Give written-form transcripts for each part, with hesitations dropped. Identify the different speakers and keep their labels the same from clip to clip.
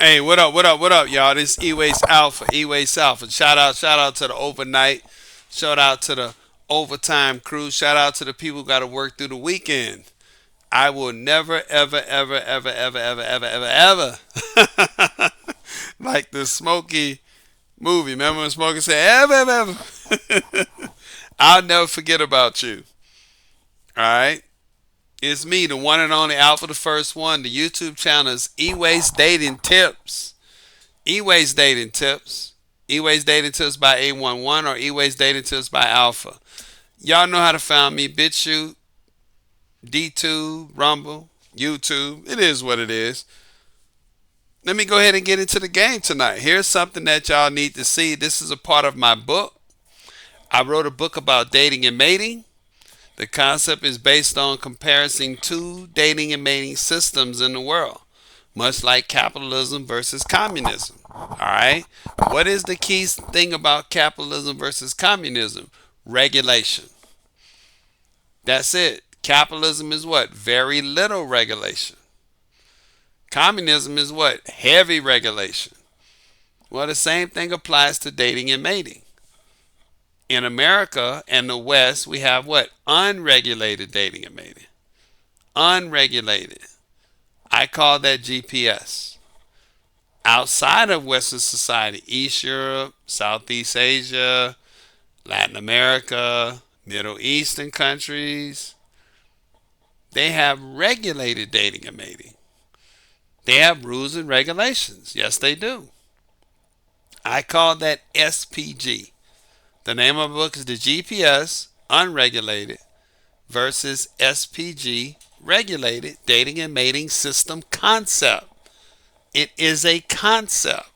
Speaker 1: Hey, what up, what up, what up, y'all? This E-Waste Alpha, E-Waste Alpha. Shout out to the overnight. Shout out to the overtime crew. Shout out to the people who got to work through the weekend. I will never, ever, ever, ever, ever, ever, ever, ever, ever, like the Smokey movie. Remember when Smokey said, ever, ever, ever? I'll never forget about you. All right? It's me, the one and only Alpha, the first one. The YouTube channel is E-Waste Dating Tips. E-Waste Dating Tips. E-Waste Dating Tips by A11 or E-Waste Dating Tips by Alpha. Y'all know how to find me. BitChute, DTube, Rumble, YouTube. It is what it is. Let me go ahead and get into the game tonight. Here's something that y'all need to see. This is a part of my book. I wrote a book about dating and mating. The concept is based on comparing two dating and mating systems in the world, much like capitalism versus communism. All right. What is the key thing about capitalism versus communism? Regulation. That's it. Capitalism is what? Very little regulation. Communism is what? Heavy regulation. Well, the same thing applies to dating and mating. In America and the West, we have what? Unregulated dating and mating. Unregulated. I call that GPS. Outside of Western society, East Europe, Southeast Asia, Latin America, Middle Eastern countries, they have regulated dating and mating. They have rules and regulations. Yes, they do. I call that SPG. The name of the book is the GPS, unregulated, versus SPG, regulated dating and mating system concept. It is a concept.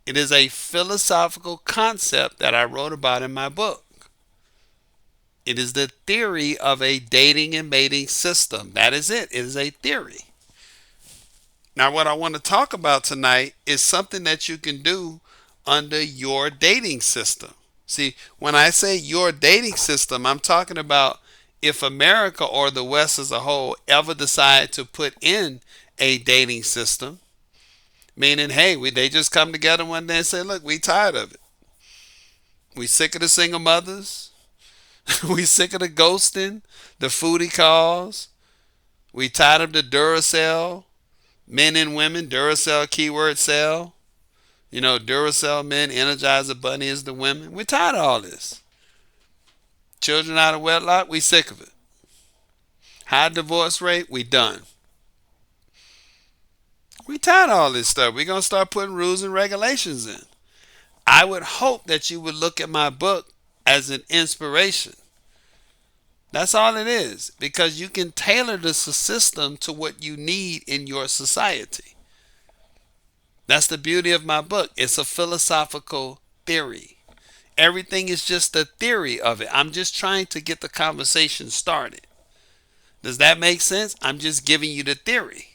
Speaker 1: It is a philosophical concept that I wrote about in my book. It is the theory of a dating and mating system. That is it. It is a theory. Now, what I want to talk about tonight is something that you can do under your dating system. See, when I say your dating system, I'm talking about if America or the West as a whole ever decide to put in a dating system, meaning, hey, they just come together one day and say, look, we tired of it. We sick of the single mothers. We sick of the ghosting, the foodie calls. We tired of the Duracell, men and women, Duracell keyword sell. You know, Duracell men, Energizer Bunny is the women. We're tired of all this. Children out of wedlock, we sick of it. High divorce rate, we done. We tired of all this stuff. We're going to start putting rules and regulations in. I would hope that you would look at my book as an inspiration. That's all it is, because you can tailor the system to what you need in your society. That's the beauty of my book. It's a philosophical theory. Everything is just the theory of it. I'm just trying to get the conversation started. Does that make sense? I'm just giving you the theory.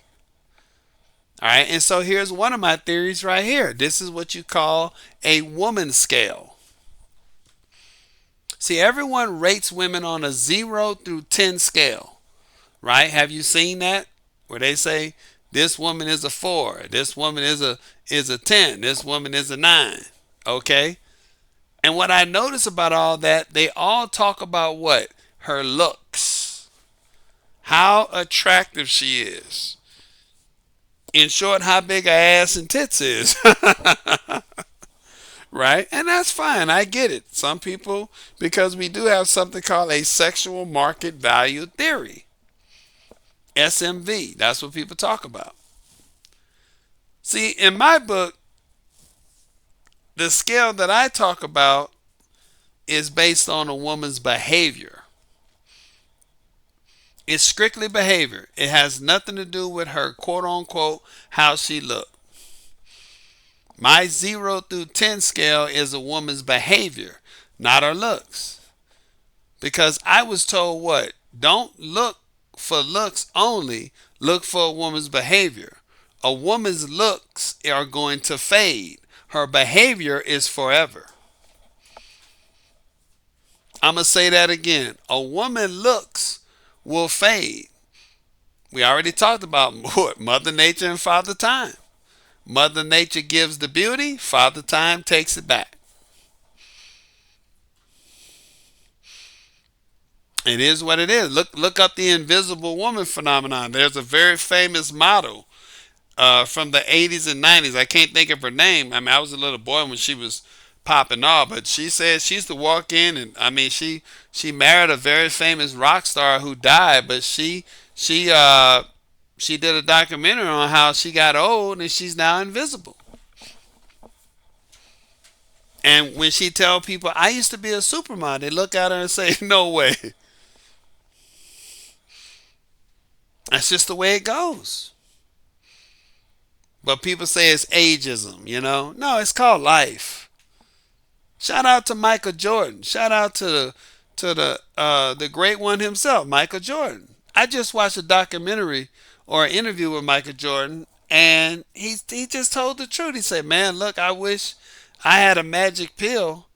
Speaker 1: All right, and so here's one of my theories right here. This is what you call a woman scale. See, everyone rates women on a 0 through 10 scale, right? Have you seen that? Where they say this woman is a 4, this woman is a 10, this woman is a 9. Okay? And what I notice about all that, they all talk about what? Her looks. How attractive she is. In short, how big her ass and tits is. Right? And that's fine. I get it. Some people, because we do have something called a sexual market value theory. SMV. That's what people talk about. See, in my book, the scale that I talk about is based on a woman's behavior. It's strictly behavior. It has nothing to do with her quote unquote how she looked. My 0 through 10 scale is a woman's behavior, not her looks. Because I was told what? Don't look for looks only, look for a woman's behavior. A woman's looks are going to fade. Her behavior is forever. I'm going to say that again. A woman looks will fade. We already talked about what? Mother Nature and Father Time. Mother Nature gives the beauty, Father Time takes it back. It is what it is. Look up the invisible woman phenomenon. There's a very famous model from the 80s and 90s. I can't think of her name. I mean, I was a little boy when she was popping off, but she said she used to walk in, and I mean, she married a very famous rock star who died, but she did a documentary on how she got old and she's now invisible. And when she tell people, I used to be a supermodel, they look at her and say, no way. That's just the way it goes. But people say it's ageism, you know? No, it's called life. Shout out to Michael Jordan. Shout out to the great one himself, Michael Jordan. I just watched a documentary or an interview with Michael Jordan, and he just told the truth. He said, "Man, look, I wish I had a magic pill.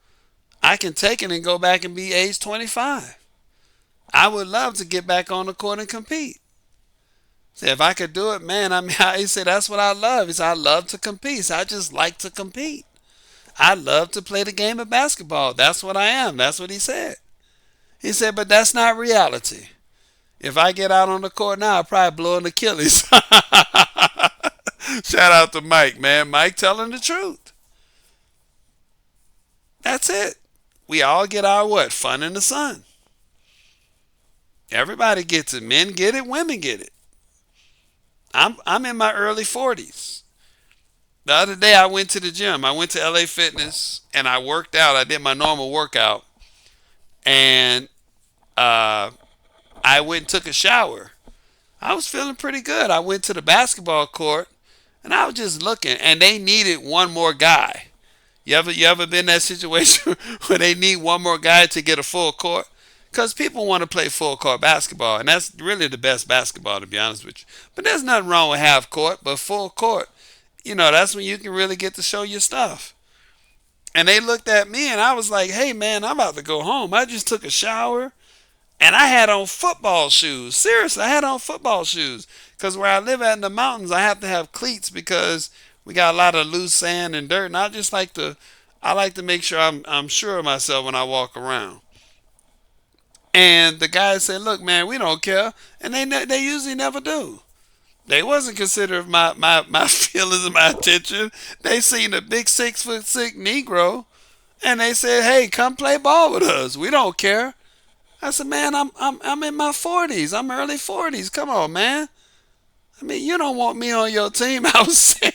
Speaker 1: I can take it and go back and be age 25. I would love to get back on the court and compete." Say if I could do it, man. I mean, he said that's what I love. He said I love to compete. He said, I just like to compete. I love to play the game of basketball. That's what I am. That's what he said. He said, but that's not reality. If I get out on the court now, I'll probably blow an Achilles. Shout out to Mike, man. Mike telling the truth. That's it. We all get our what? Fun in the sun. Everybody gets it. Men get it. Women get it. I'm in my early 40s. The other day I went to the gym. I went to LA Fitness and I worked out. I did my normal workout. And I went and took a shower. I was feeling pretty good. I went to the basketball court and I was just looking, and they needed one more guy. You ever been in that situation where they need one more guy to get a full court? Because people want to play full court basketball, and that's really the best basketball, to be honest with you. But there's nothing wrong with half court, but full court, that's when you can really get to show your stuff. And they looked at me, and I was like, hey, man, I'm about to go home. I just took a shower, and I had on football shoes. Seriously, I had on football shoes. Because where I live at in the mountains, I have to have cleats because we got a lot of loose sand and dirt. And I like to make sure I'm sure of myself when I walk around. And the guy said, look, man, we don't care. And they usually never do. They wasn't considerate of my feelings and my attention. They seen a big 6'6" Negro, and they said, hey, come play ball with us. We don't care. I said, man, I'm in my 40s. I'm early 40s. Come on, man. I mean, you don't want me on your team. I was saying,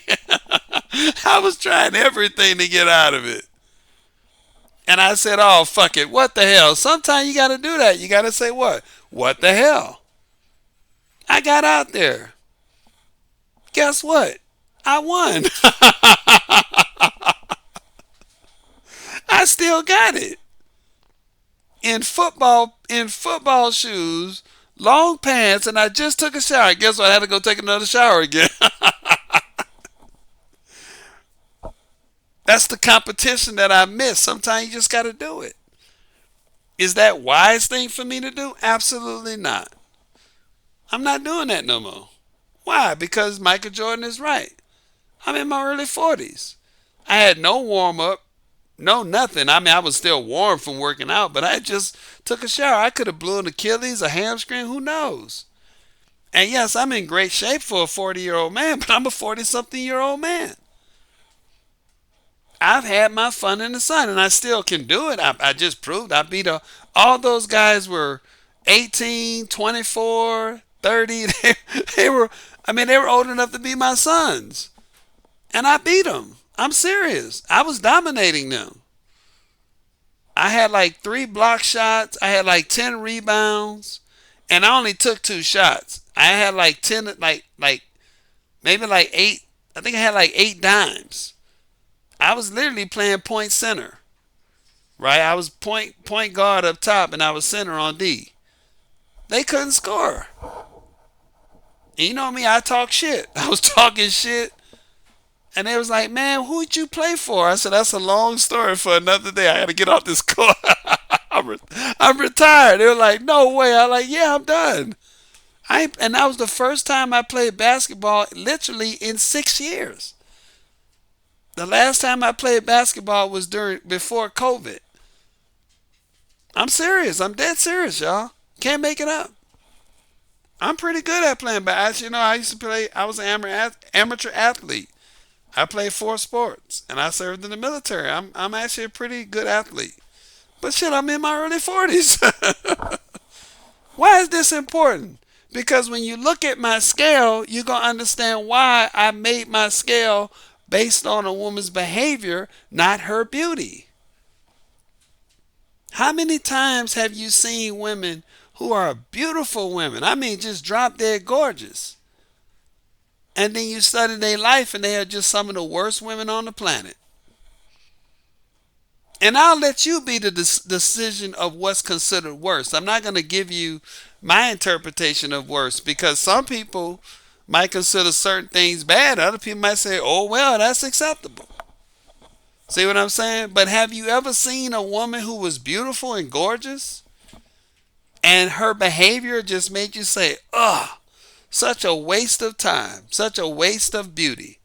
Speaker 1: I was trying everything to get out of it. And I said, oh, fuck it. What the hell? Sometimes you got to do that. You got to say what? What the hell? I got out there. Guess what? I won. I still got it. In football shoes, long pants, and I just took a shower. Guess what? I had to go take another shower again. That's the competition that I miss. Sometimes you just got to do it. Is that wise thing for me to do? Absolutely not. I'm not doing that no more. Why? Because Michael Jordan is right. I'm in my early 40s. I had no warm up, no nothing. I mean, I was still warm from working out, but I just took a shower. I could have blew an Achilles, a hamstring, who knows? And yes, I'm in great shape for a 40-year-old man, but I'm a 40-something-year-old man. I've had my fun in the sun, and I still can do it. I just proved I beat all those guys were 18, 24, 30. They were, I mean, they were old enough to be my sons. And I beat them. I'm serious. I was dominating them. I had like 3 block shots. I had like 10 rebounds. And I only took 2 shots. I had like 10, maybe like 8. I think I had like 8 dimes. I was literally playing point center, right? I was point guard up top, and I was center on D. They couldn't score. And you know me, I talk shit. I was talking shit, and they was like, man, who'd you play for? I said, that's a long story for another day. I got to get off this court. I'm retired. They were like, no way. I'm like, yeah, I'm done. And that was the first time I played basketball literally in 6 years. The last time I played basketball was before COVID. I'm serious. I'm dead serious, y'all. Can't make it up. I'm pretty good at playing basketball. You know, I used to play. I was an amateur athlete. I played 4 sports, and I served in the military. I'm actually a pretty good athlete. But shit, I'm in my early 40s. Why is this important? Because when you look at my scale, you're going to understand why I made my scale based on a woman's behavior, not her beauty. How many times have you seen women who are beautiful women? I mean, just drop dead gorgeous. And then you study their life and they are just some of the worst women on the planet. And I'll let you be the decision of what's considered worse. I'm not going to give you my interpretation of worse because some people might consider certain things bad. Other people might say, oh, well, that's acceptable. See what I'm saying? But have you ever seen a woman who was beautiful and gorgeous and her behavior just made you say, ugh, such a waste of time, such a waste of beauty?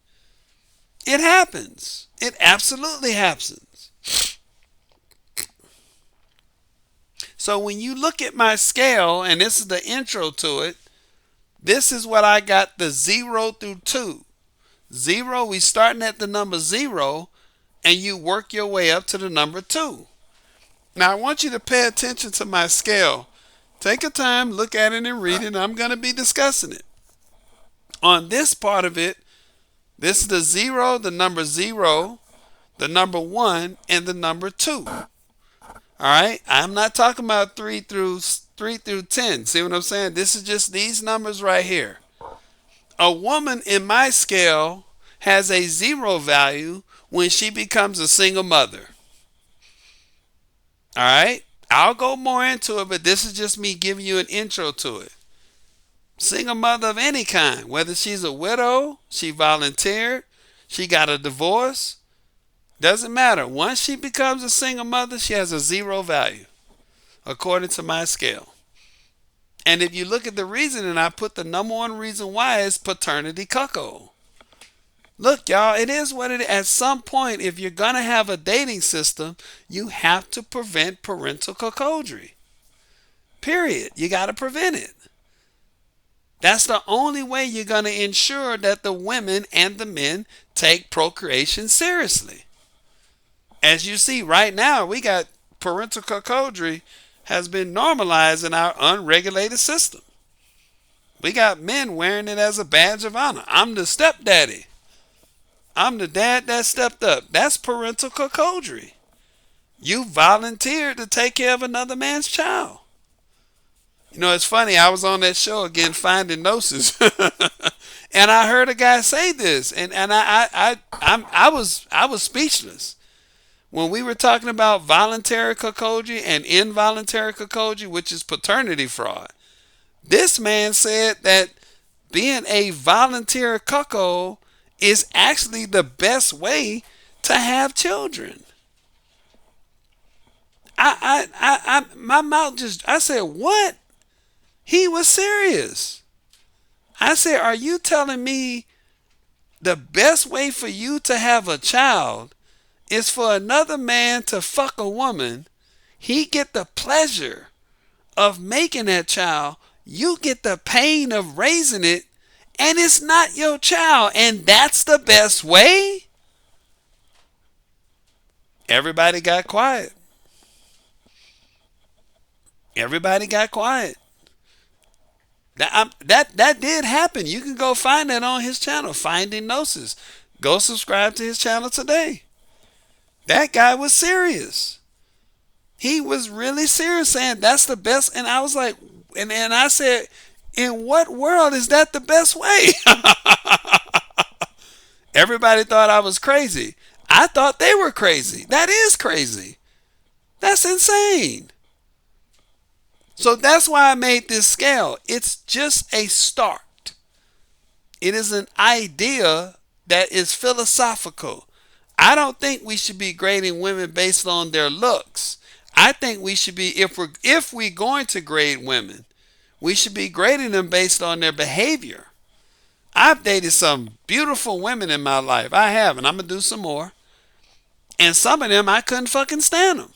Speaker 1: It happens. It absolutely happens. So when you look at my scale, and this is the intro to it, this is what I got the 0 through 2. 0, we starting at the number 0, and you work your way up to the number 2. Now I want you to pay attention to my scale. Take your time, look at it and read it, and I'm going to be discussing it. On this part of it, this is the 0, the number 0, the number 1, and the number 2. All right, I'm not talking about 3 through 10. See what I'm saying? This is just these numbers right here. A woman in my scale has a 0 value when she becomes a single mother. All right, I'll go more into it, but this is just me giving you an intro to it. Single mother of any kind, whether she's a widow, she volunteered, she got a divorce. Doesn't matter. Once she becomes a single mother, she has a 0 value, according to my scale. And if you look at the reasoning, I put the number 1 reason why is paternity cuckold. Look, y'all, it is what it is. At some point, if you're going to have a dating system, you have to prevent parental cuckoldry. Period. You got to prevent it. That's the only way you're going to ensure that the women and the men take procreation seriously. As you see right now, we got parental cuckoldry has been normalized in our unregulated system. We got men wearing it as a badge of honor. I'm the stepdaddy. I'm the dad that stepped up. That's parental cuckoldry. You volunteered to take care of another man's child. You know, it's funny. I was on that show again, Finding Gnosis, and I heard a guy say this, and I was speechless. When we were talking about voluntary cuckoldry and involuntary cuckoldry, which is paternity fraud, this man said that being a volunteer cuckold is actually the best way to have children. My mouth just, I said, what? He was serious. I said, are you telling me the best way for you to have a child is for another man to fuck a woman? He get the pleasure of making that child. You get the pain of raising it, and it's not your child. And that's the best way? Everybody got quiet. Everybody got quiet. That did happen. You can go find that on his channel, Finding Gnosis. Go subscribe to his channel today. That guy was serious. He was really serious, saying that's the best. And I was like, and I said, in what world is that the best way? Everybody thought I was crazy. I thought they were crazy. That is crazy. That's insane. So that's why I made this scale. It's just a start. It is an idea that is philosophical. I don't think we should be grading women based on their looks. I think we should be, if we're going to grade women, we should be grading them based on their behavior. I've dated some beautiful women in my life. I have, and I'm gonna do some more. And some of them I couldn't fucking stand them.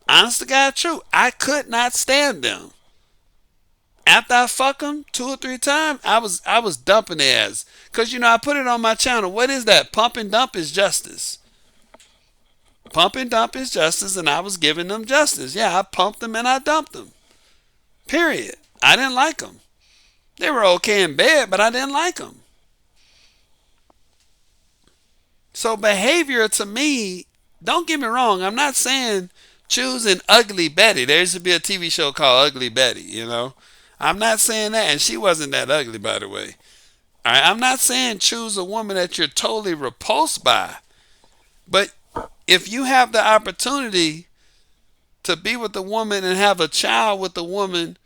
Speaker 1: Honest to God, true. I could not stand them. After I fuck them 2 or 3 times, I was dumping their ass. Cause I put it on my channel. What is that? Pump and dump is justice. Pump and dump is justice, and I was giving them justice. Yeah, I pumped them and I dumped them. Period. I didn't like them. They were okay in bed, but I didn't like them. So behavior to me, don't get me wrong, I'm not saying choose an ugly Betty. There used to be a TV show called Ugly Betty. I'm not saying that, and she wasn't that ugly, by the way. All right, I'm not saying choose a woman that you're totally repulsed by. But if you have the opportunity to be with a woman and have a child with a woman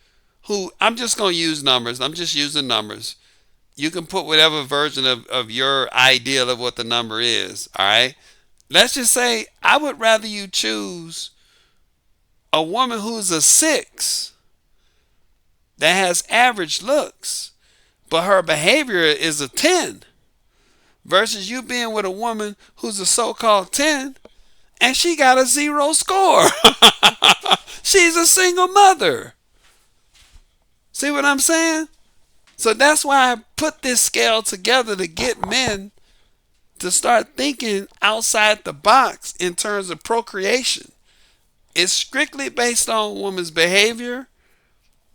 Speaker 1: who, I'm just going to use numbers. I'm just using numbers. You can put whatever version of your ideal of what the number is. All right. Let's just say I would rather you choose a woman who's a 6 that has average looks, but her behavior is a 10, versus you being with a woman who's a so-called 10 and she got a 0 score. She's a single mother. See what I'm saying? So that's why I put this scale together, to get men to start thinking outside the box in terms of procreation. It's strictly based on a woman's behavior,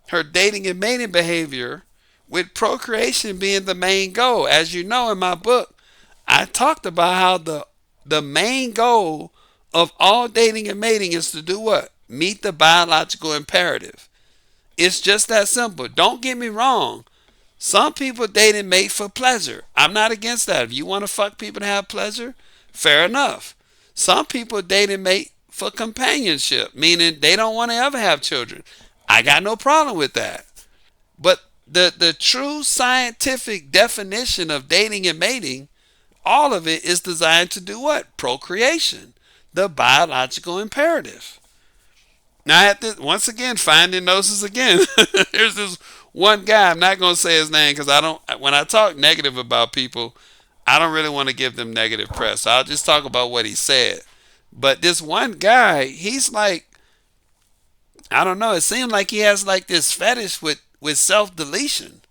Speaker 1: her dating and mating behavior, with procreation being the main goal. As you know, in my book, I talked about how the main goal of all dating and mating is to do what? Meet the biological imperative. It's just that simple. Don't get me wrong. Some people date and mate for pleasure. I'm not against that. If you want to fuck people to have pleasure, fair enough. Some people date and mate for companionship, meaning they don't want to ever have children. I got no problem with that. But the true scientific definition of dating and mating, all of it is designed to do what? Procreation, the biological imperative. Now, I have to, once again, finding noses again. There's this one guy, I'm not going to say his name because when I talk negative about people, I don't really want to give them negative press. So I'll just talk about what he said. But this one guy, he's like, I don't know, it seems like he has like this fetish with self-deletion.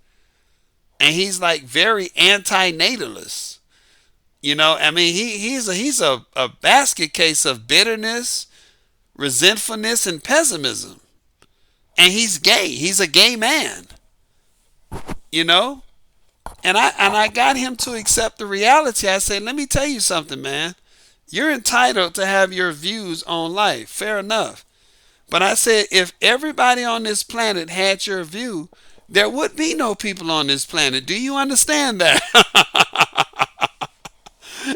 Speaker 1: And he's like very anti-natalist. I mean, he's a basket case of bitterness, resentfulness, and pessimism. And he's gay. He's a gay man. And I got him to accept the reality. I said, let me tell you something, man. You're entitled to have your views on life. Fair enough. But I said, if everybody on this planet had your view, there would be no people on this planet. Do you understand that?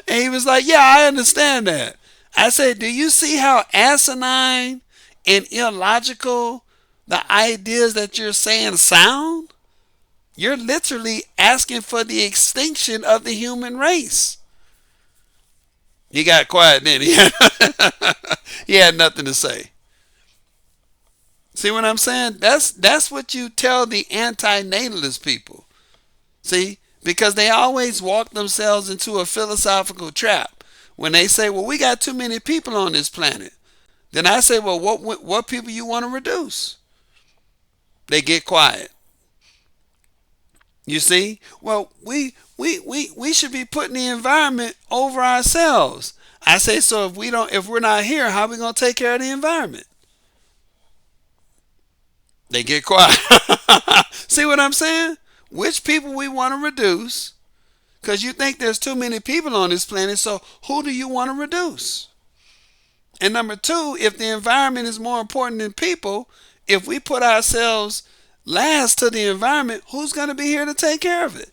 Speaker 1: And he was like, yeah, I understand that. I said, do you see how asinine and illogical the ideas that you're saying sound? You're literally asking for the extinction of the human race. He got quiet then. He had nothing to say. See what I'm saying? That's what you tell the anti-natalist people. See? Because they always walk themselves into a philosophical trap. When they say, well, we got too many people on this planet. Then I say, well, what people you want to reduce? They get quiet. You see? Well, we should be putting the environment over ourselves. I say, so if we're not here, how are we going to take care of the environment? They get quiet. See what I'm saying? Which people we want to reduce? Because you think there's too many people on this planet, so who do you want to reduce? And number two, if the environment is more important than people, if we put ourselves last to the environment, who's going to be here to take care of it?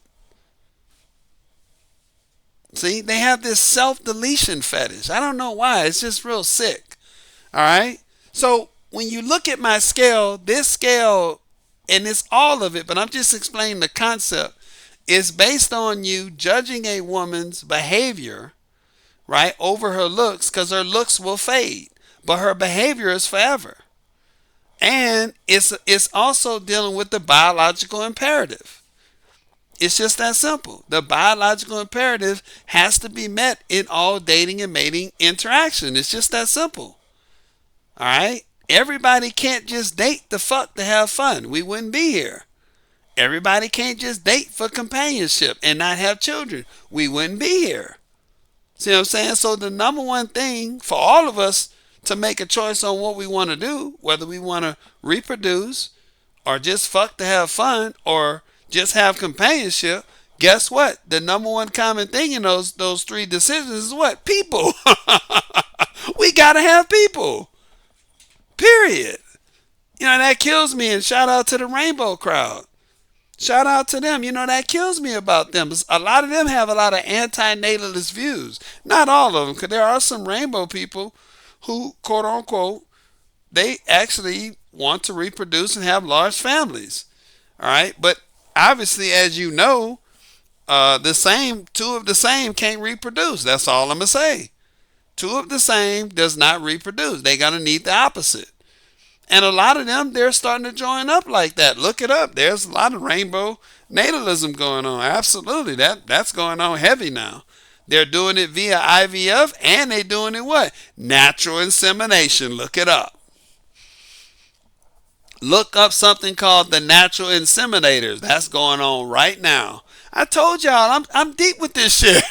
Speaker 1: See, they have this self-deletion fetish. I don't know why. It's just real sick. All right? So when you look at my scale, this scale, and it's all of it, but I'm just explaining the concept, is based on you judging a woman's behavior, right, over her looks, because her looks will fade, but her behavior is forever. And it's also dealing with the biological imperative. It's just that simple. The biological imperative has to be met in all dating and mating interaction. It's just that simple. All right? Everybody can't just date to fuck to have fun. We wouldn't be here. Everybody can't just date for companionship and not have children. We wouldn't be here. See what I'm saying? So the number one thing for all of us to make a choice on what we want to do, whether we want to reproduce or just fuck to have fun or just have companionship, guess what? The number one common thing in those three decisions is what? People. We gotta have people. Period. You know, that kills me. And shout out to the rainbow crowd. Shout out to them. You know, that kills me about them. A lot of them have a lot of anti-natalist views. Not all of them, because there are some rainbow people who, quote unquote, they actually want to reproduce and have large families. All right. But obviously, as you know, two of the same can't reproduce. That's all I'm going to say. Two of the same does not reproduce. They're going to need the opposite. And a lot of them, they're starting to join up like that. Look it up. There's a lot of rainbow natalism going on. Absolutely. That's going on heavy now. They're doing it via IVF and they're doing it what? Natural insemination. Look it up. Look up something called the natural inseminators. That's going on right now. I told y'all I'm deep with this shit.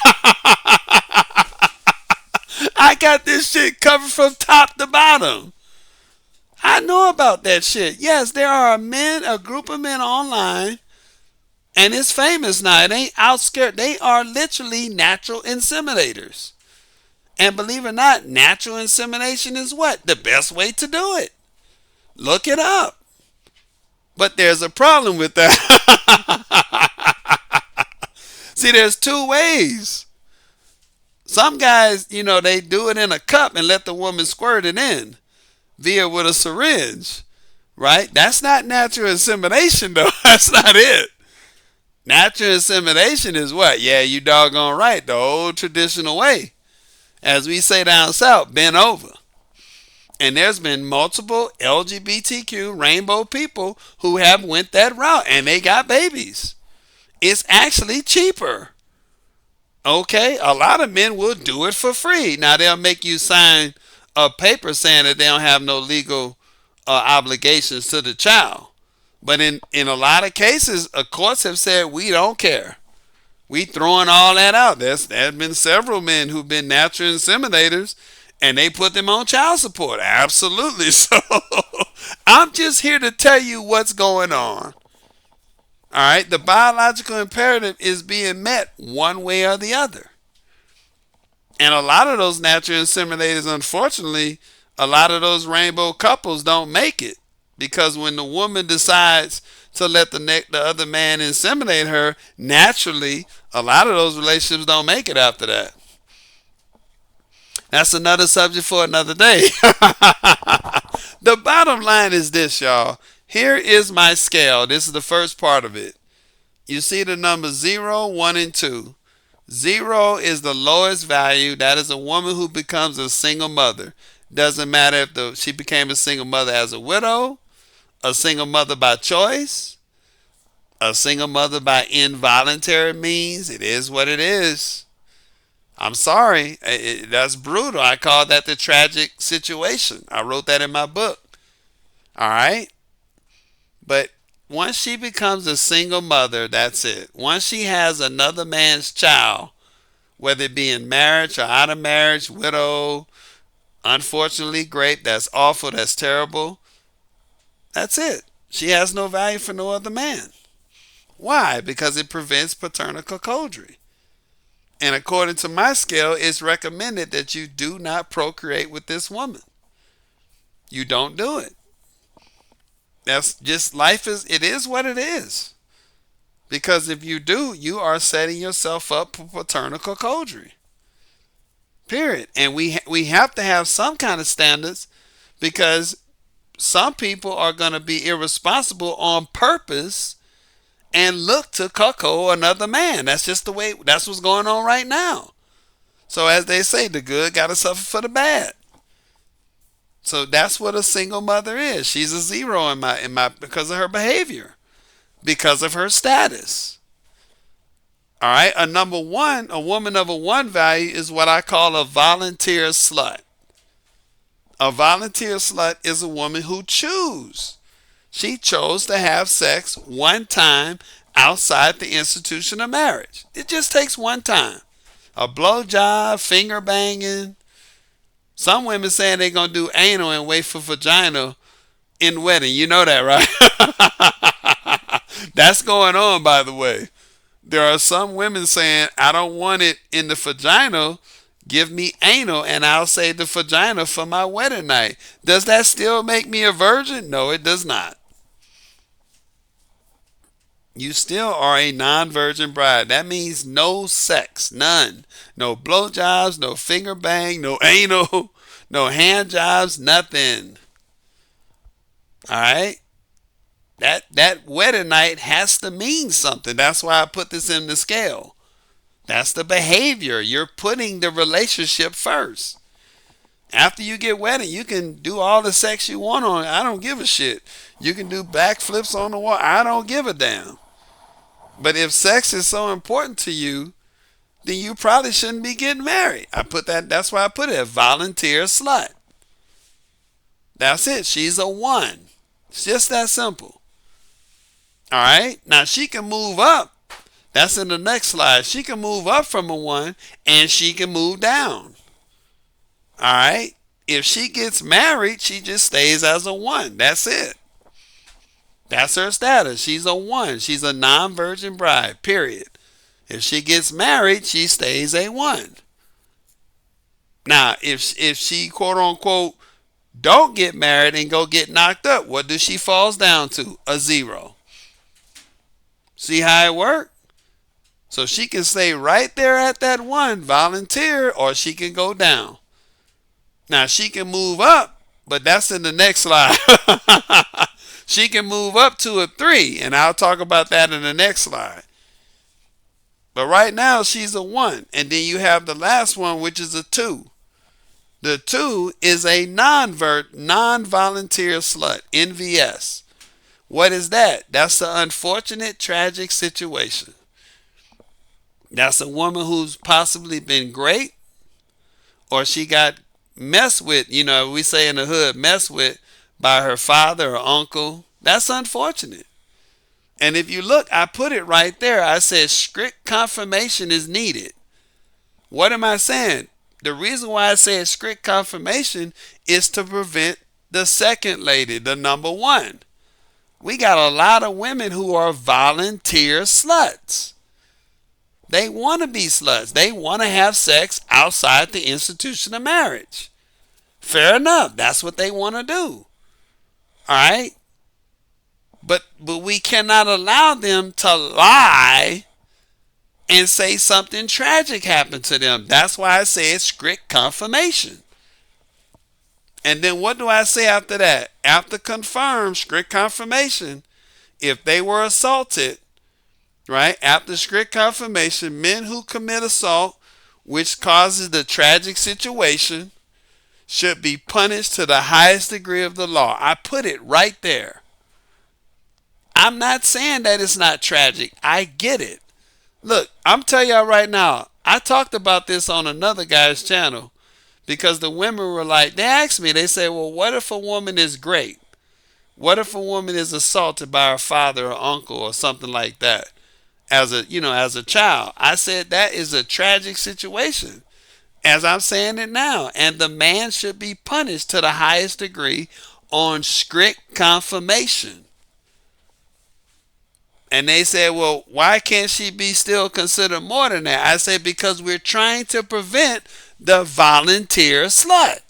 Speaker 1: I got this shit covered from top to bottom. I know about that shit. Yes, there are a group of men online, and it's famous now. It ain't outskirt. They are literally natural inseminators. And believe it or not, natural insemination is what? The best way to do it. Look it up. But there's a problem with that. See, there's two ways. Some guys, they do it in a cup and let the woman squirt it in via with a syringe, right? That's not natural insemination, though. That's not it. Natural insemination is what? Yeah, you doggone right. The old traditional way. As we say down south, bend over. And there's been multiple LGBTQ rainbow people who have went that route and they got babies. It's actually cheaper. Okay, a lot of men will do it for free. Now they'll make you sign a paper saying that they don't have no legal obligations to the child. But in a lot of cases, courts have said we don't care. We throwing all that out. There's been several men who've been natural inseminators and they put them on child support. Absolutely. So I'm just here to tell you what's going on. All right, the biological imperative is being met one way or the other. And a lot of those natural inseminators, unfortunately, a lot of those rainbow couples don't make it. Because when the woman decides to let the other man inseminate her, naturally, a lot of those relationships don't make it after that. That's another subject for another day. The bottom line is this, y'all. Here is my scale. This is the first part of it. You see the numbers 0, 1, and 2. 0 is the lowest value. That is a woman who becomes a single mother. Doesn't matter if she became a single mother as a widow, a single mother by choice, a single mother by involuntary means. It is what it is. I'm sorry. That's brutal. I call that the tragic situation. I wrote that in my book. All right? But once she becomes a single mother, that's it. Once she has another man's child, whether it be in marriage or out of marriage, widow, unfortunately raped, that's awful, that's terrible. That's it. She has no value for no other man. Why? Because it prevents paternal cocodry. And according to my scale, it's recommended that you do not procreate with this woman. You don't do it. That's just life it is what it is. Because if you do, you are setting yourself up for paternal cocodry. Period. And we have to have some kind of standards because some people are going to be irresponsible on purpose and look to cuckold another man. That's just the way, that's what's going on right now. So as they say, the good got to suffer for the bad. So that's what a single mother is. She's a 0 in my because of her behavior, because of her status. All right. A number one, a woman of a one value is what I call a volunteer slut. A volunteer slut is a woman who chooses. She chose to have sex one time outside the institution of marriage. It just takes one time. A blowjob, finger banging. Some women saying they're going to do anal and wait for vagina in the wedding. You know that, right? That's going on, by the way. There are some women saying, I don't want it in the vagina. Give me anal and I'll save the vagina for my wedding night. Does that still make me a virgin? No, it does not. You still are a non-virgin bride. That means no sex, none. No blowjobs, no finger bang, no anal, no hand jobs, nothing. All right? That wedding night has to mean something. That's why I put this in the scale. That's the behavior. You're putting the relationship first. After you get wedded, you can do all the sex you want on it. I don't give a shit. You can do backflips on the wall. I don't give a damn. But if sex is so important to you, then you probably shouldn't be getting married. That's why I put it, a volunteer slut. That's it. She's a one. It's just that simple. All right. Now she can move up. That's in the next slide. She can move up from a one and she can move down. All right. If she gets married, she just stays as a one. That's it. That's her status. She's a one. She's a non-virgin bride, period. If she gets married, she stays a one. Now, if she, quote unquote, don't get married and go get knocked up, what does she falls down to? A zero. See how it works? So she can stay right there at that one, volunteer, or she can go down. Now, she can move up, but that's in the next slide. She can move up to a three, and I'll talk about that in the next slide. But right now, she's a one. And then you have the last one, which is a two. The two is a non-volunteer slut, NVS. What is that? That's the unfortunate, tragic situation. That's a woman who's possibly been great, or she got messed with, we say in the hood, messed with by her father or uncle. That's unfortunate. And if you look, I put it right there. I said strict confirmation is needed. What am I saying? The reason why I say strict confirmation is to prevent the second lady, the number one. We got a lot of women who are volunteer sluts. They want to be sluts. They want to have sex outside the institution of marriage. Fair enough. That's what they want to do. All right? But we cannot allow them to lie and say something tragic happened to them. That's why I say it's strict confirmation. And then what do I say after that? After confirmed, strict confirmation, if they were assaulted, right? After strict confirmation, men who commit assault, which causes the tragic situation, should be punished to the highest degree of the law. I put it right there. I'm not saying that it's not tragic. I get it. Look, I'm telling y'all right now, I talked about this on another guy's channel because the women were like, they asked me, they said, well, what if a woman is great? What if a woman is assaulted by her father or uncle or something like that as a child? I said that is a tragic situation, as I'm saying it now. And the man should be punished to the highest degree on strict confirmation. And they said, well, why can't she be still considered more than that? I said, because we're trying to prevent the volunteer slut.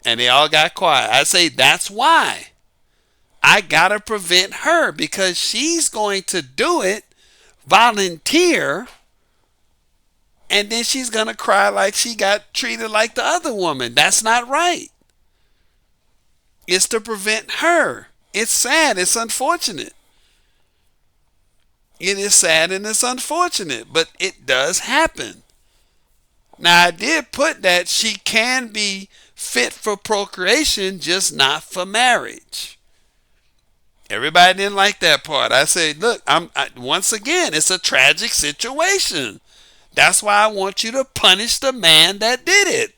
Speaker 1: And they all got quiet. I say, that's why. I got to prevent her because she's going to do it, volunteer, and then she's going to cry like she got treated like the other woman. That's not right. It's to prevent her. It's sad. It's unfortunate. It is sad and it's unfortunate, but it does happen. Now, I did put that she can be fit for procreation, just not for marriage. Everybody didn't like that part. I said, look, once again, it's a tragic situation. That's why I want you to punish the man that did it.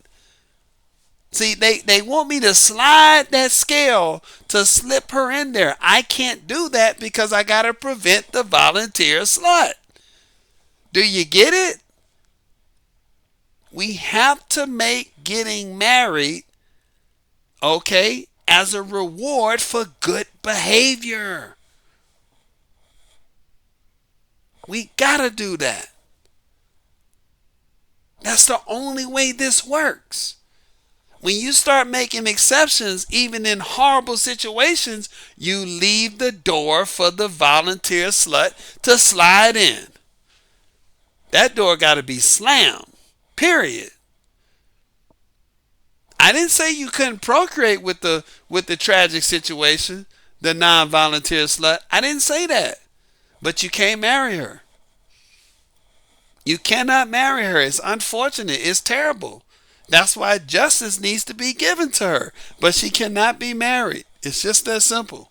Speaker 1: See, they want me to slide that scale to slip her in there. I can't do that because I got to prevent the volunteer slut. Do you get it? We have to make getting married, okay, as a reward for good behavior. We got to do that. That's the only way this works. When you start making exceptions, even in horrible situations, you leave the door for the volunteer slut to slide in. That door got to be slammed, period. I didn't say you couldn't procreate with the tragic situation, the non-volunteer slut. I didn't say that. But you can't marry her. You cannot marry her. It's unfortunate. It's terrible. That's why justice needs to be given to her. But she cannot be married. It's just that simple.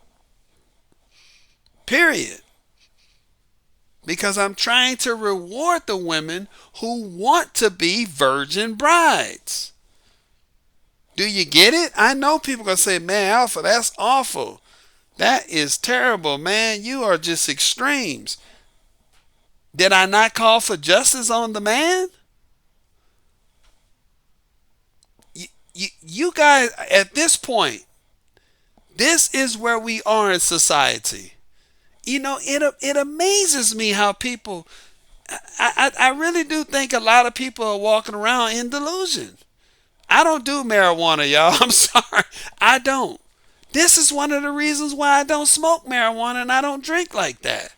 Speaker 1: Period. Because I'm trying to reward the women who want to be virgin brides. Do you get it? I know people are going to say, man, Alpha, that's awful. That is terrible, man. You are just extremes. Did I not call for justice on the man? You guys, at this point, this is where we are in society. You know, it amazes me how people, I really do think a lot of people are walking around in delusion. I don't do marijuana, y'all. I'm sorry. I don't. This is one of the reasons why I don't smoke marijuana and I don't drink like that.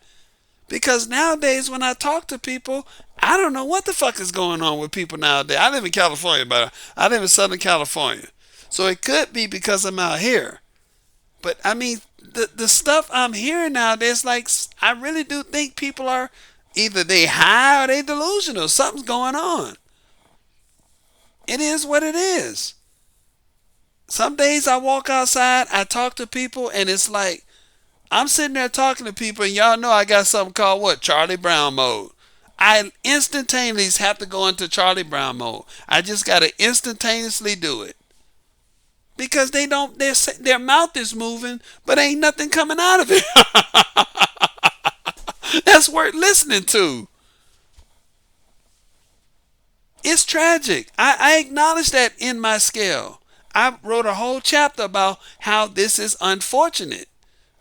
Speaker 1: Because nowadays when I talk to people, I don't know what the fuck is going on with people nowadays. I live in California, but I live in Southern California. So it could be because I'm out here. But I mean, the stuff I'm hearing nowadays, like, I really do think people are either they high or they delusional. Something's going on. It is what it is. Some days I walk outside, I talk to people, and it's like, I'm sitting there talking to people, and y'all know I got something called what? Charlie Brown mode. I instantaneously have to go into Charlie Brown mode. I just got to instantaneously do it. Because they don't, their mouth is moving, but ain't nothing coming out of it. That's worth listening to. It's tragic. I acknowledge that in my scale. I wrote a whole chapter about how this is unfortunate.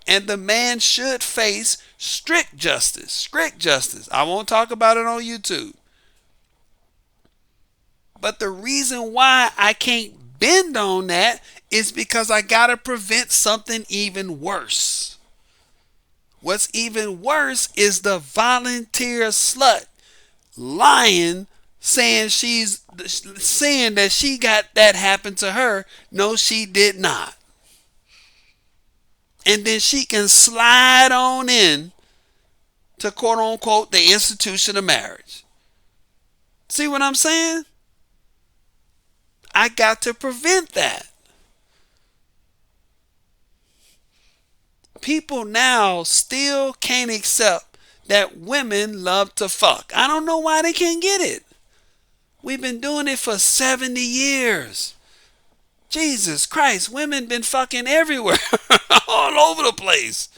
Speaker 1: And the man should face strict justice. Strict justice. I won't talk about it on YouTube. But the reason why I can't bend on that is because I got to prevent something even worse. What's even worse is the volunteer slut lying, saying that she got that happen to her. No, she did not. And then she can slide on in to quote unquote the institution of marriage. See what I'm saying? I got to prevent that. People now still can't accept that women love to fuck. I don't know why they can't get it. We've been doing it for 70 years. Jesus Christ, women been fucking everywhere. All over the place.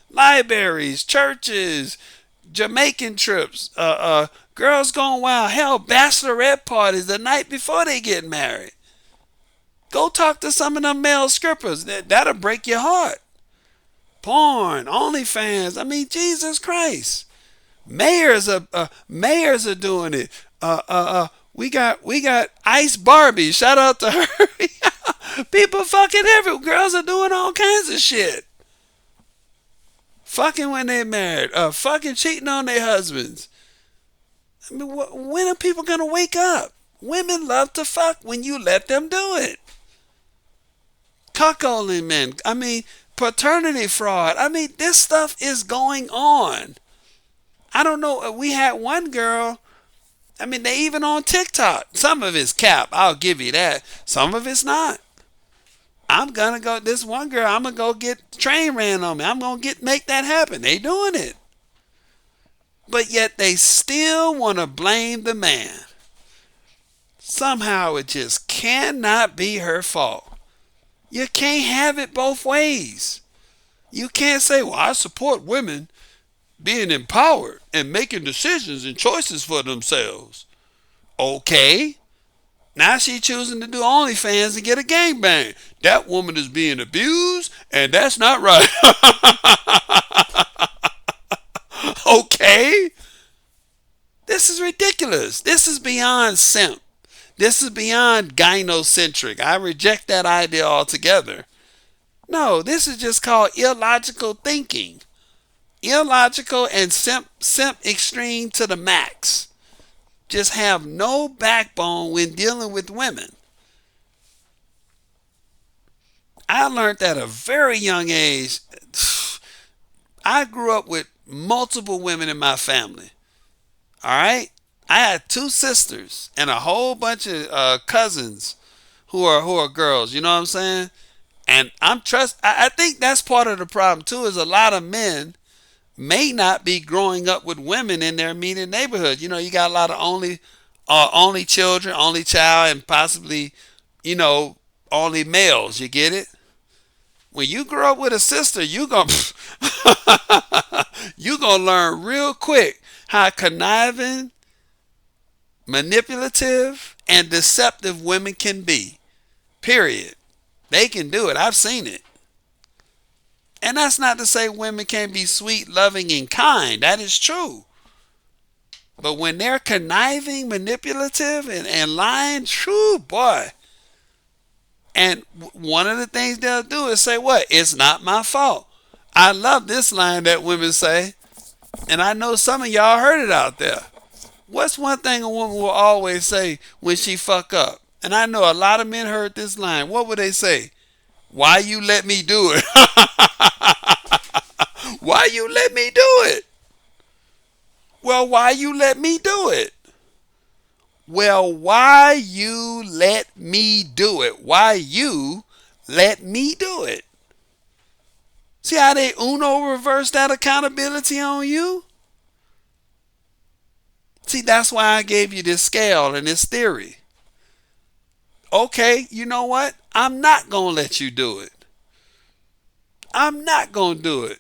Speaker 1: Libraries, churches, Jamaican trips, girls going wild. Hell, bachelorette parties the night before they get married. Go talk to some of them male strippers. That'll break your heart. Porn, OnlyFans. I mean, Jesus Christ. Mayors are doing it. We got Ice Barbie. Shout out to her. People fucking everywhere. Girls are doing all kinds of shit. Fucking when they're married. Fucking cheating on their husbands. I mean, when are people gonna wake up? Women love to fuck when you let them do it. Cuckolding men. I mean, paternity fraud. I mean, this stuff is going on. I don't know. We had one girl. I mean, they even on TikTok. Some of it's cap. I'll give you that. Some of it's not. I'm gonna go. This one girl, I'm gonna go get train ran on me. I'm gonna make that happen. They doing it, but yet they still want to blame the man. Somehow it just cannot be her fault. You can't have it both ways. You can't say, "Well, I support women being empowered and making decisions and choices for themselves." Okay, now she choosing to do OnlyFans and get a gangbang. That woman is being abused, and that's not right. Okay, this is ridiculous. This is beyond simp. This is beyond gynocentric. I reject that idea altogether. No, this is just called illogical thinking. Illogical and simp extreme to the max. Just have no backbone when dealing with women. I learned at a very young age. I grew up with multiple women in my family. All right, I had two sisters and a whole bunch of cousins who are girls. You know what I'm saying? And I think that's part of the problem too. Is a lot of men may not be growing up with women in their immediate neighborhood. You know, you got a lot of only children, only child, and possibly, you know, only males. You get it? When you grow up with a sister, you gonna learn real quick how conniving, manipulative, and deceptive women can be. Period. They can do it. I've seen it. And that's not to say women can't be sweet, loving, and kind. That is true. But when they're conniving, manipulative, and lying, true boy. And one of the things they'll do is say, what? It's not my fault. I love this line that women say, and I know some of y'all heard it out there. What's one thing a woman will always say when she fuck up? And I know a lot of men heard this line. What would they say? Why you let me do it? Why you let me do it? Well, why you let me do it? Well, why you let me do it? Why you let me do it? See how they Uno reverse that accountability on you? See, that's why I gave you this scale and this theory. Okay, you know what? I'm not going to let you do it. I'm not going to do it.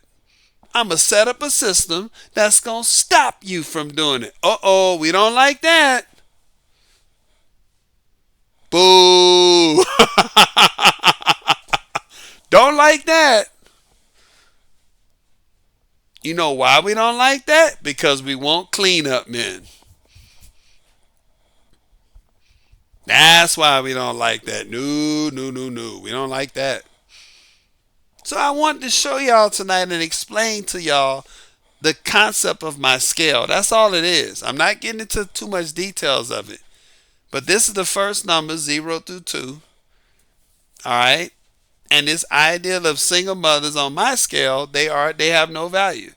Speaker 1: I'm going to set up a system that's going to stop you from doing it. Uh-oh, we don't like that. Boo. Don't like that. You know why we don't like that? Because we want cleanup men. That's why we don't like that. No, no, no, no. We don't like that. So I wanted to show y'all tonight and explain to y'all the concept of my scale. That's all it is. I'm not getting into too much details of it. But this is the first number, 0 through 2. All right? And this ideal of single mothers on my scale, they have no value.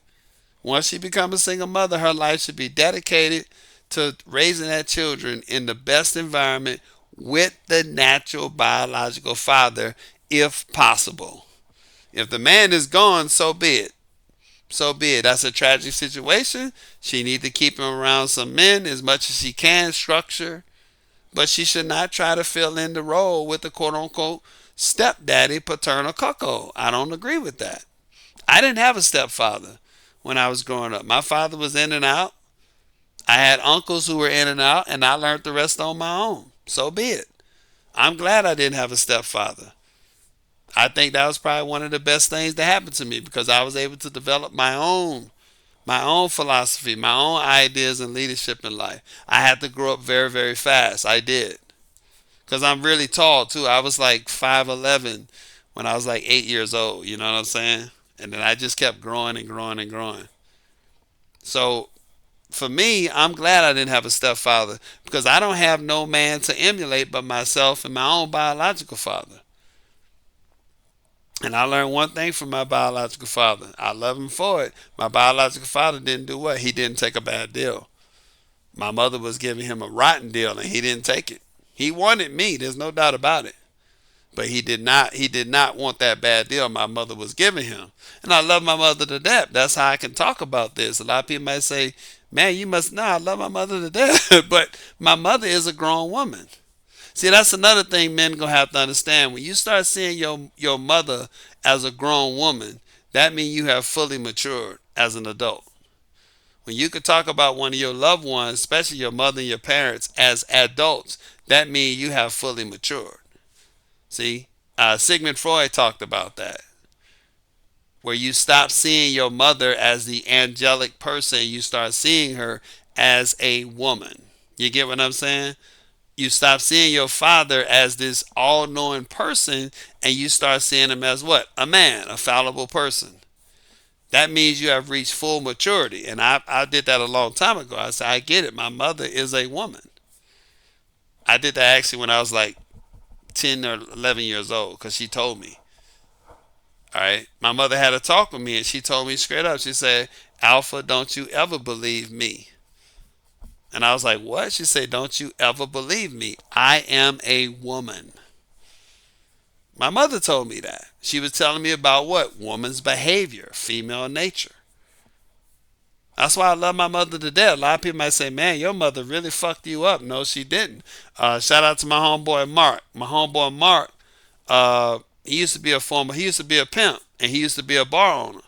Speaker 1: Once she becomes a single mother, her life should be dedicated to raising that children in the best environment with the natural biological father, if possible. If the man is gone, so be it. So be it. That's a tragic situation. She needs to keep him around some men as much as she can, structure. But she should not try to fill in the role with the quote-unquote stepdaddy paternal cuckold. I don't agree with that. I didn't have a stepfather when I was growing up. My father was in and out. I had uncles who were in and out, and I learned the rest on my own. So be it. I'm glad I didn't have a stepfather. I think that was probably one of the best things that happened to me because I was able to develop my own philosophy, my own ideas and leadership in life. I had to grow up very, very fast. I did. Because I'm really tall too. I was like 5'11" when I was like 8 years old. You know what I'm saying? And then I just kept growing and growing and growing. So for me, I'm glad I didn't have a stepfather because I don't have no man to emulate but myself and my own biological father. And I learned one thing from my biological father. I love him for it. My biological father didn't do what? He didn't take a bad deal. My mother was giving him a rotten deal and he didn't take it. He wanted me. There's no doubt about it. But he did not want that bad deal my mother was giving him. And I love my mother to death. That's how I can talk about this. A lot of people might say, man, you must know I love my mother to death. But my mother is a grown woman. See, that's another thing men gonna have to understand. When you start seeing your mother as a grown woman, that means you have fully matured as an adult. When you can talk about one of your loved ones, especially your mother and your parents, as adults, that means you have fully matured. See, Sigmund Freud talked about that, where you stop seeing your mother as the angelic person, you start seeing her as a woman. You get what I'm saying? You stop seeing your father as this all-knowing person, and you start seeing him as what? A man, a fallible person. That means you have reached full maturity. And I did that a long time ago. I said, I get it. My mother is a woman. I did that actually when I was like 10 or 11 years old because she told me. All right. My mother had a talk with me and she told me straight up. She said, Alpha, don't you ever believe me. And I was like, what? She said, don't you ever believe me. I am a woman. My mother told me that. She was telling me about what? Woman's behavior, female nature. That's why I love my mother to death. A lot of people might say, man, your mother really fucked you up. No, she didn't. Shout out to my homeboy Mark. My homeboy Mark, he used to be a pimp, and he used to be a bar owner.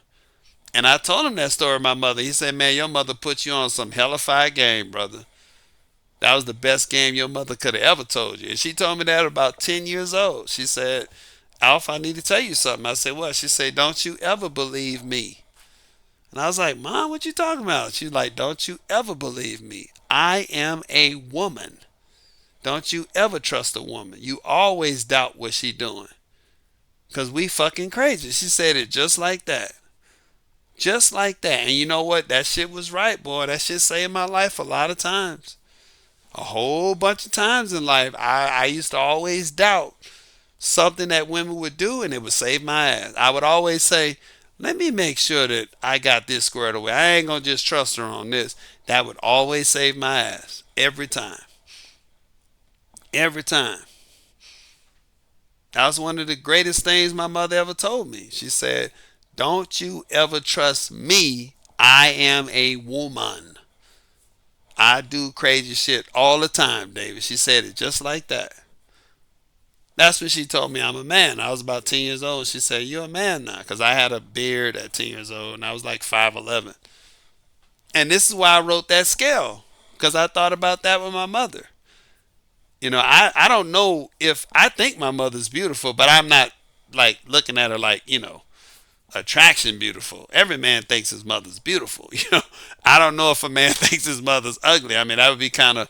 Speaker 1: And I told him that story of my mother. He said, man, your mother put you on some hellified game, brother. That was the best game your mother could have ever told you. And she told me that at about 10 years old. She said, Alf, I need to tell you something. I said, what? She said, don't you ever believe me. And I was like, Mom, what you talking about? She's like, don't you ever believe me. I am a woman. Don't you ever trust a woman. You always doubt what she doing. Because we fucking crazy. She said it just like that. Just like that. And you know what? That shit was right, boy. That shit saved my life a lot of times. A whole bunch of times in life, I used to always doubt something that women would do, and it would save my ass. I would always say, let me make sure that I got this squared away. I ain't going to just trust her on this. That would always save my ass. Every time. Every time. That was one of the greatest things my mother ever told me. She said, don't you ever trust me. I am a woman. I do crazy shit all the time, David. She said it just like that. That's when she told me I'm a man. I was about 10 years old. She said, you're a man now. Because I had a beard at 10 years old and I was like 5'11". And this is why I wrote that scale. Because I thought about that with my mother. You know, I don't know if I think my mother's beautiful, but I'm not like looking at her like, attraction beautiful. Every man thinks his mother's beautiful. I don't know if a man thinks his mother's ugly. I mean, that would be kind of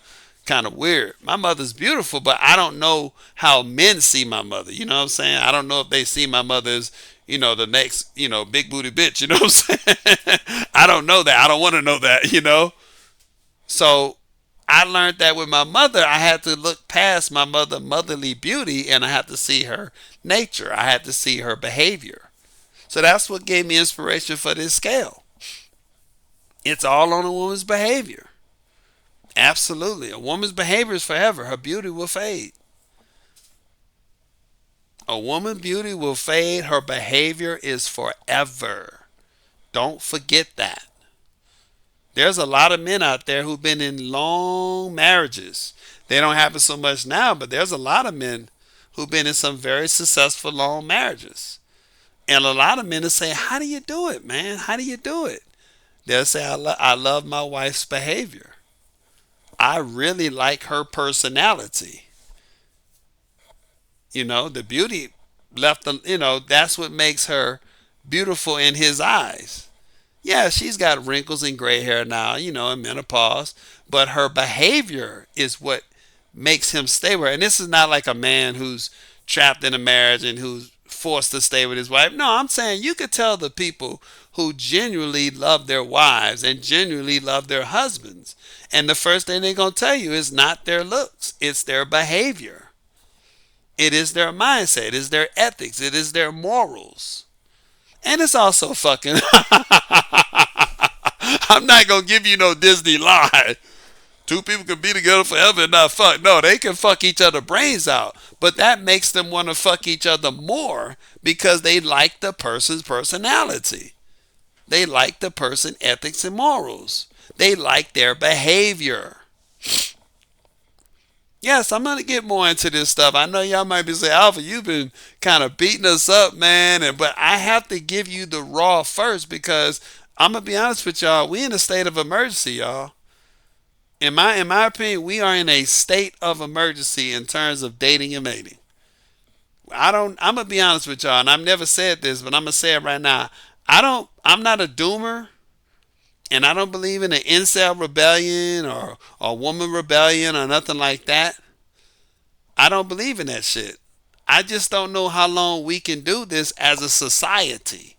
Speaker 1: weird. My mother's beautiful, but I don't know how men see my mother. You know what I'm saying? I don't know if they see my mother as, the next, big booty bitch. You know what I'm saying? I don't know that. I don't want to know that. So I learned that with my mother, I had to look past my motherly beauty, and I had to see her nature. I had to see her behavior. So that's what gave me inspiration for this scale. It's all on a woman's behavior. Absolutely. A woman's behavior is forever. Her beauty will fade. A woman's beauty will fade. Her behavior is forever. Don't forget that. There's a lot of men out there who've been in long marriages. They don't happen so much now, but there's a lot of men who've been in some very successful long marriages. And a lot of men will say, how do you do it, man? How do you do it? They'll say, I love my wife's behavior. I really like her personality. The beauty that's what makes her beautiful in his eyes. Yeah, she's got wrinkles and gray hair now, in menopause. But her behavior is what makes him stay with her. And this is not like a man who's trapped in a marriage and who's forced to stay with his wife. No, I'm saying you could tell the people who genuinely love their wives and genuinely love their husbands. And the first thing they're going to tell you is not their looks. It's their behavior. It is their mindset. It is their ethics. It is their morals. And it's also fucking... I'm not going to give you no Disney lie. Two people can be together forever and not fuck. No, they can fuck each other brains out. But that makes them want to fuck each other more because they like the person's personality. They like the person's ethics and morals. They like their behavior. Yes, I'm gonna get more into this stuff. I know y'all might be saying, Alpha, you've been kind of beating us up, man, but I have to give you the raw first because I'm gonna be honest with y'all. We in a state of emergency, y'all. In my opinion, we are in a state of emergency in terms of dating and mating. I'm gonna be honest with y'all, and I've never said this, but I'm gonna say it right now. I'm not a doomer, and I don't believe in an incel rebellion or woman rebellion or nothing like that. I don't believe in that shit. I just don't know how long we can do this as a society.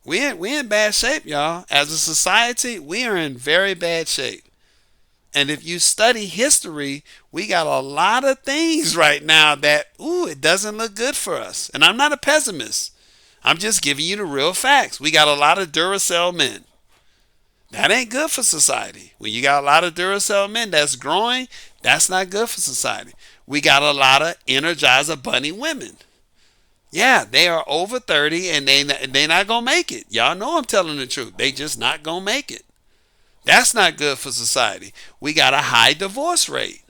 Speaker 1: We in bad shape, y'all. As a society, we are in very bad shape. And if you study history, we got a lot of things right now that, it doesn't look good for us. And I'm not a pessimist. I'm just giving you the real facts. We got a lot of Duracell men. That ain't good for society. When you got a lot of Duracell men that's growing, that's not good for society. We got a lot of Energizer Bunny women. Yeah, they are over 30 and they not going to make it. Y'all know I'm telling the truth. They just not going to make it. That's not good for society. We got a high divorce rate.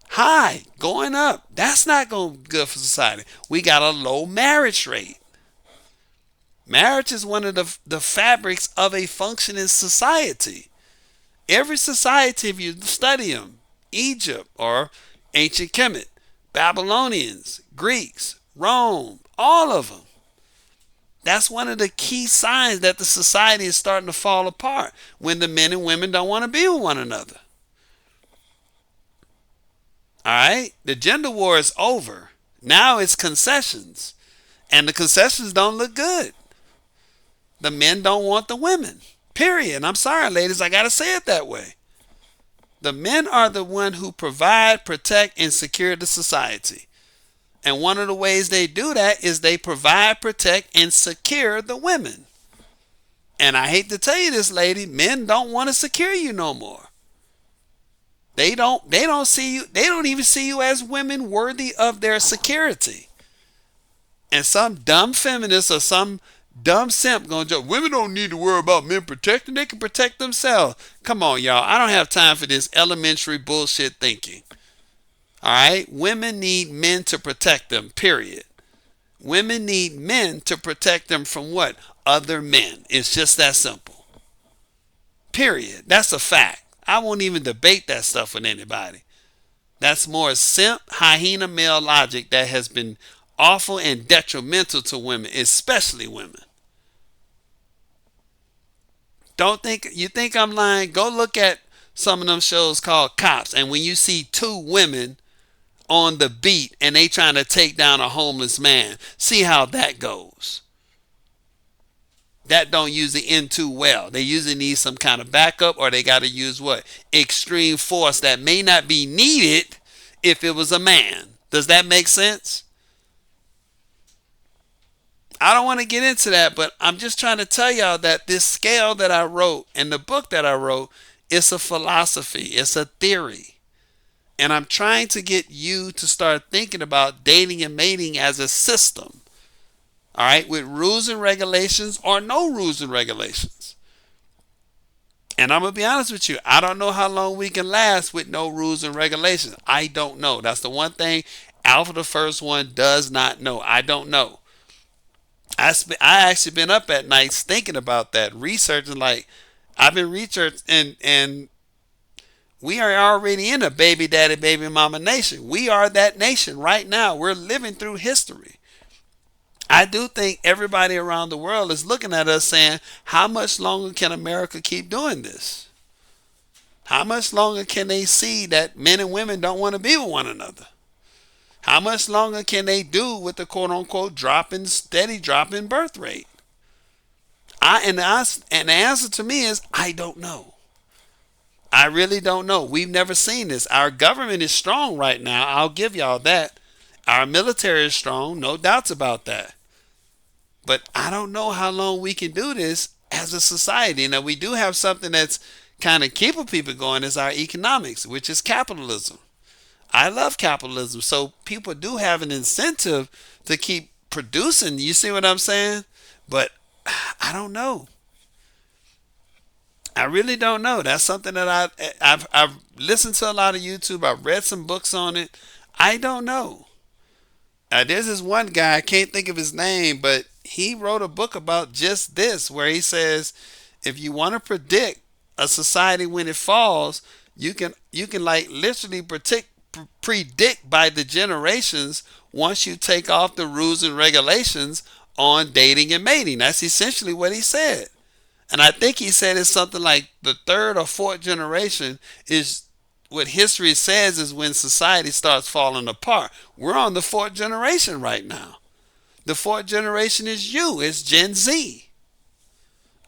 Speaker 1: High, going up. That's not going to be good for society. We got a low marriage rate. Marriage is one of the fabrics of a functioning society. Every society, if you study them, Egypt or ancient Kemet, Babylonians, Greeks, Rome, all of them. That's one of the key signs that the society is starting to fall apart when the men and women don't want to be with one another. All right? The gender war is over. Now it's concessions. And the concessions don't look good. The men don't want the women. Period. I'm sorry, ladies. I got to say it that way. The men are the one who provide, protect, and secure the society. And one of the ways they do that is they provide, protect, and secure the women. And I hate to tell you this, lady, men don't want to secure you no more. They don't see you, they don't even see you as women worthy of their security. And some dumb feminist or some dumb simp gonna joke, women don't need to worry about men protecting, they can protect themselves. Come on, y'all. I don't have time for this elementary bullshit thinking. All right, women need men to protect them, period. Women need men to protect them from what? Other men. It's just that simple. Period. That's a fact. I won't even debate that stuff with anybody. That's more simp, hyena male logic that has been awful and detrimental to women, especially women. Don't think you think I'm lying. Go look at some of them shows called Cops, and when you see two women on the beat and they trying to take down a homeless man, see how that goes. That don't usually end too well. They usually need some kind of backup, or they got to use what? Extreme force that may not be needed if it was a man. Does that make sense? I don't want to get into that, but I'm just trying to tell y'all that this scale that I wrote and the book that I wrote, it's a philosophy. It's a theory. And I'm trying to get you to start thinking about dating and mating as a system. All right, with rules and regulations or no rules and regulations. And I'm going to be honest with you. I don't know how long we can last with no rules and regulations. I don't know. That's the one thing Alpha the First One does not know. I don't know. I actually been up at nights thinking about that, researching. Like, I've been researching, and we are already in a baby daddy, baby mama nation. We are that nation right now. We're living through history. I do think everybody around the world is looking at us saying, how much longer can America keep doing this? How much longer can they see that men and women don't want to be with one another? How much longer can they do with the quote unquote steady dropping birth rate? And the answer to me is, I don't know. I really don't know. We've never seen this. Our government is strong right now. I'll give y'all that. Our military is strong. No doubts about that. But I don't know how long we can do this as a society. Now, we do have something that's kind of keeping people going is our economics, which is capitalism. I love capitalism. So people do have an incentive to keep producing. You see what I'm saying? But I don't know. I really don't know. That's something that I've listened to a lot of YouTube. I've read some books on it. I don't know. There's this one guy, I can't think of his name, but he wrote a book about just this, where he says if you want to predict a society when it falls, you can like literally predict by the generations once you take off the rules and regulations on dating and mating. That's essentially what he said. And I think he said it's something like the third or fourth generation is what history says is when society starts falling apart. We're on the fourth generation right now. The fourth generation is you, it's Gen Z.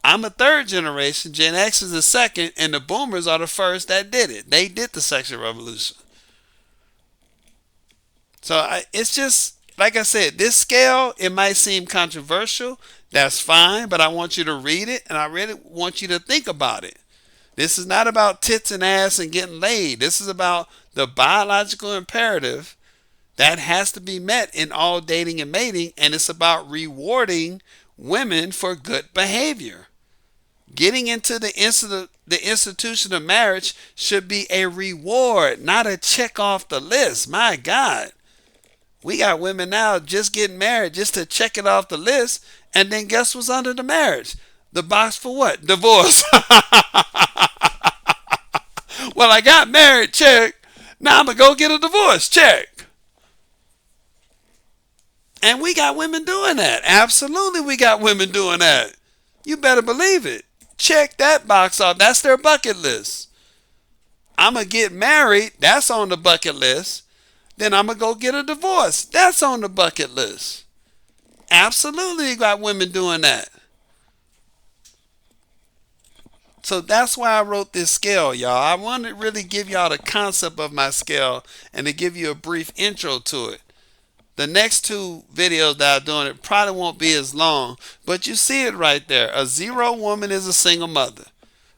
Speaker 1: I'm a third generation, Gen X is the second, and the boomers are the first that did it. They did the sexual revolution. So it's just, like I said, this scale, it might seem controversial. That's fine, but I want you to read it, and I really want you to think about it. This is not about tits and ass and getting laid. This is about the biological imperative that has to be met in all dating and mating, and it's about rewarding women for good behavior. Getting into the institution of marriage should be a reward, not a check off the list. My God. We got women now just getting married just to check it off the list, and then guess what's under the marriage? The box for what? Divorce. Well, I got married, check. Now I'm going to go get a divorce, check. And we got women doing that. Absolutely, we got women doing that. You better believe it. Check that box off. That's their bucket list. I'm going to get married. That's on the bucket list. Then I'm going to go get a divorce. That's on the bucket list. Absolutely, you got women doing that. So that's why I wrote this scale, y'all. I want to really give y'all the concept of my scale and to give you a brief intro to it. The next two videos that I'm doing, it probably won't be as long, but you see it right there. A 0 woman is a single mother.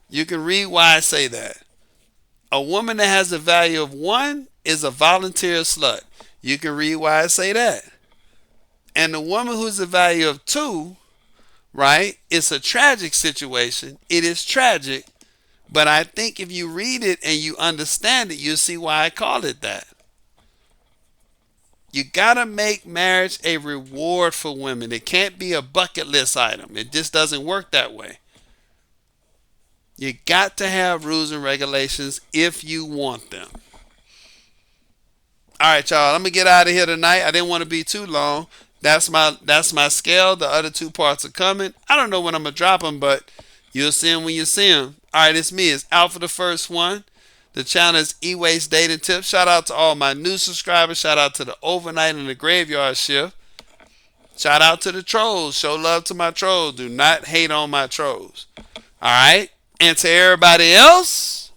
Speaker 1: You can read why I say that. A woman that has a value of 1 is a volunteer slut. You can read why I say that. And the woman who's a value of 2, right, it's a tragic situation. It is tragic, but I think if you read it and you understand it, you'll see why I call it that. You gotta make marriage a reward for women. It can't be a bucket list item. It just doesn't work that way. You got to have rules and regulations if you want them. All right, y'all. I'm gonna get out of here tonight. I didn't want to be too long. That's my scale. The other 2 parts are coming. I don't know when I'm gonna drop them, but you'll see them when you see them. All right, it's me. It's Alpha the first one. The channel is E-Waste Dating Tips. Shout out to all my new subscribers. Shout out to the overnight and the graveyard shift. Shout out to the trolls. Show love to my trolls. Do not hate on my trolls. All right. And to everybody else,